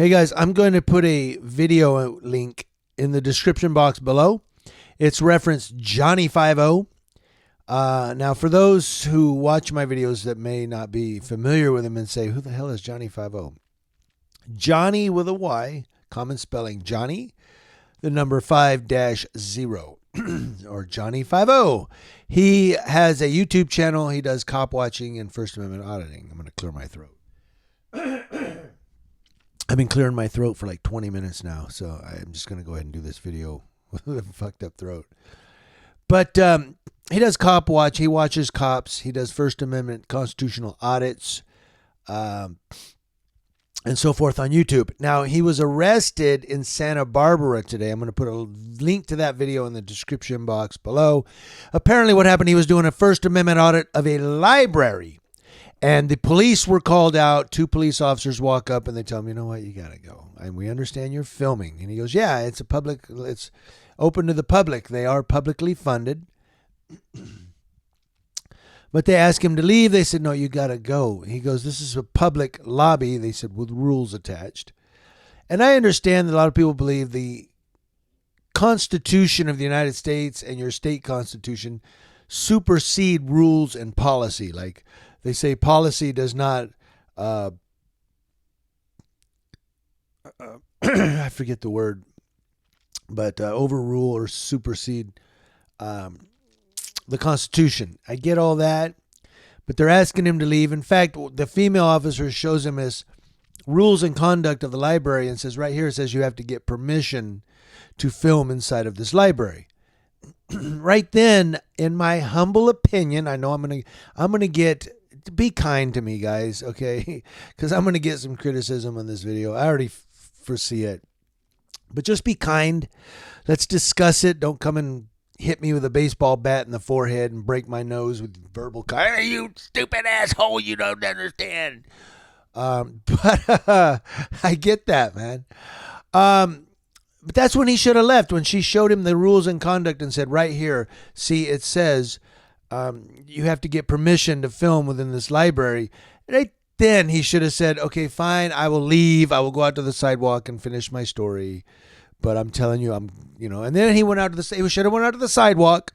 Hey guys, I'm going to put a video link in the description box below. It's referenced Johnny 50. Now, for those who watch my videos that may not be familiar with him and say, who the hell is Johnny 50? Johnny with a Y, common spelling, Johnny, the number 5-0, or Johnny 50. He has a YouTube channel. He does cop watching and First Amendment auditing. I'm going to clear my throat. I've been clearing my throat for like 20 minutes now, so I'm just going to go ahead and do this video with a fucked up throat. But he does cop watch. He watches cops. He does First Amendment constitutional audits and so forth on YouTube. Now, he was arrested in Santa Barbara today. I'm going to put a link to that video in the description box below. Apparently what happened, he was doing a First Amendment audit of a library. And the police were called out. 2 police officers walk up and they tell him, you know what, you got to go. And we understand you're filming. And he goes, yeah, it's open to the public. They are publicly funded. But they asked him to leave. They said, no, you got to go. He goes, this is a public lobby. They said, with rules attached. And I understand that a lot of people believe the Constitution of the United States and your state constitution supersede rules and policy. Like, they say policy does not, I forget the word, but overrule or supersede the Constitution. I get all that, but they're asking him to leave. In fact, the female officer shows him his rules and conduct of the library and says, right here, it says you have to get permission to film inside of this library. Right then, in my humble opinion, I know I'm gonna get. Be kind to me, guys, okay? Because I'm going to get some criticism on this video. I already foresee it. But just be kind. Let's discuss it. Don't come and hit me with a baseball bat in the forehead and break my nose with verbal kind. Hey, you stupid asshole, you don't understand. But I get that, man. But that's when he should have left, when she showed him the rules and conduct and said, right here, see, it says you have to get permission to film within this library. Right then he should have said, okay, fine, I will leave. I will go out to the sidewalk and finish my story. But I'm telling you, and then he should have went out to the sidewalk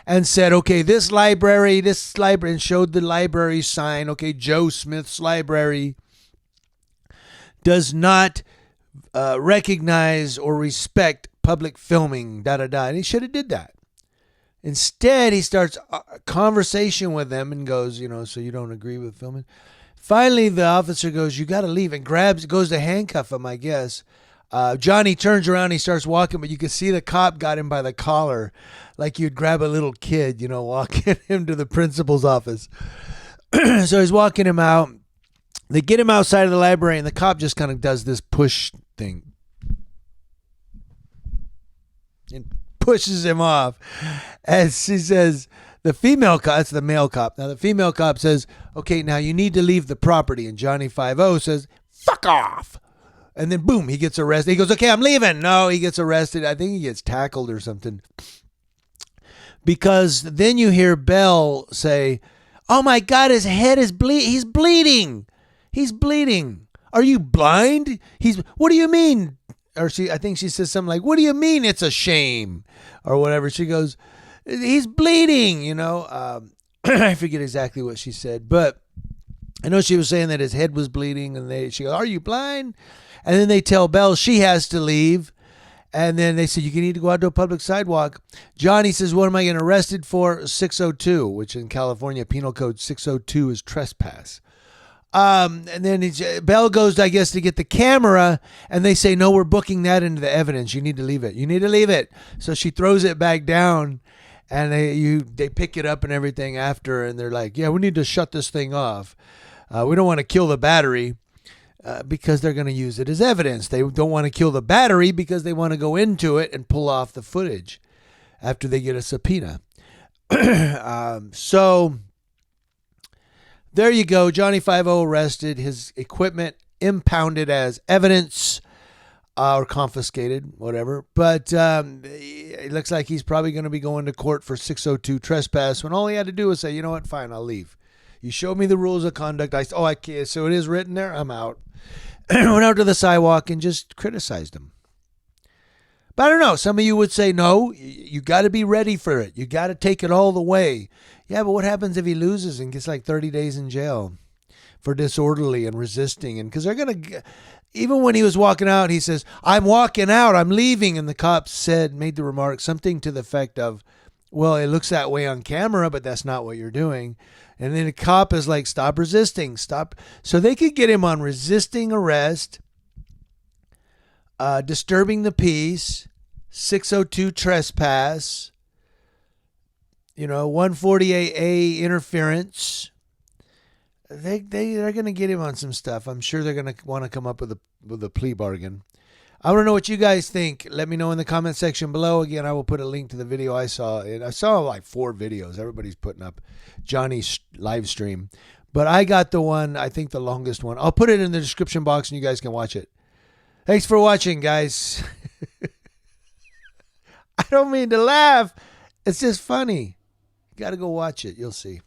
and said, okay, this library, and showed the library sign. Okay, Joe Smith's library does not recognize or respect public filming, And he should have did that. Instead, he starts a conversation with them and goes, so you don't agree with filming? Finally, the officer goes, you got to leave, and goes to handcuff him, I guess. Johnny turns around, he starts walking, but you can see the cop got him by the collar, like you'd grab a little kid, walking him to the principal's office. So he's walking him out. They get him outside of the library, and the cop just kind of does this push thing. And pushes him off. And she says, the female cop, that's the male cop. Now the female cop says, okay, now you need to leave the property. And Johnny 50 says, fuck off. And then boom, he gets arrested. He goes, okay, I'm leaving. No, he gets arrested. I think he gets tackled or something. Because then you hear Bell say, oh my God, his head is he's bleeding. He's bleeding. Are you blind? What do you mean? Or I think she says something like, what do you mean it's a shame? Or whatever. She goes, he's bleeding, I forget exactly what she said, but I know she was saying that his head was bleeding, and she goes, are you blind? And then they tell Belle she has to leave. And then they said, you need to go out to a public sidewalk. Johnny says, what am I getting arrested for? 602, which in California, Penal Code 602 is trespass. And then Bell goes, I guess, to get the camera, and they say, no, we're booking that into the evidence. You need to leave it. You need to leave it. So she throws it back down, and they pick it up and everything after, and they're like, yeah, we need to shut this thing off. We don't want to kill the battery because they're going to use it as evidence. They don't want to kill the battery because they want to go into it and pull off the footage after they get a subpoena. So there you go. Johnny 50 arrested, his equipment impounded as evidence or confiscated, whatever. But it looks like he's probably going to be going to court for 602 trespass when all he had to do was say, you know what, fine, I'll leave. You showed me the rules of conduct. So it is written there. I'm out. went out to the sidewalk and just criticized him. But I don't know. Some of you would say, no, you got to be ready for it. You got to take it all the way. Yeah, but what happens if he loses and gets like 30 days in jail for disorderly and resisting? And because they're going to, even when he was walking out, he says, I'm walking out, I'm leaving. And the cop made the remark, something to the effect of, well, it looks that way on camera, but that's not what you're doing. And then the cop is like, stop resisting, stop. So they could get him on resisting arrest, disturbing the peace, 602 trespass, 148A interference. They're going to get him on some stuff. I'm sure they're going to want to come up with a plea bargain. I want to know what you guys think. Let me know in the comment section below. Again, I will put a link to the video I saw. I saw like 4 videos. Everybody's putting up Johnny's live stream. But I got the one, I think the longest one. I'll put it in the description box and you guys can watch it. Thanks for watching, guys. I don't mean to laugh. It's just funny. You got to go watch it. You'll see.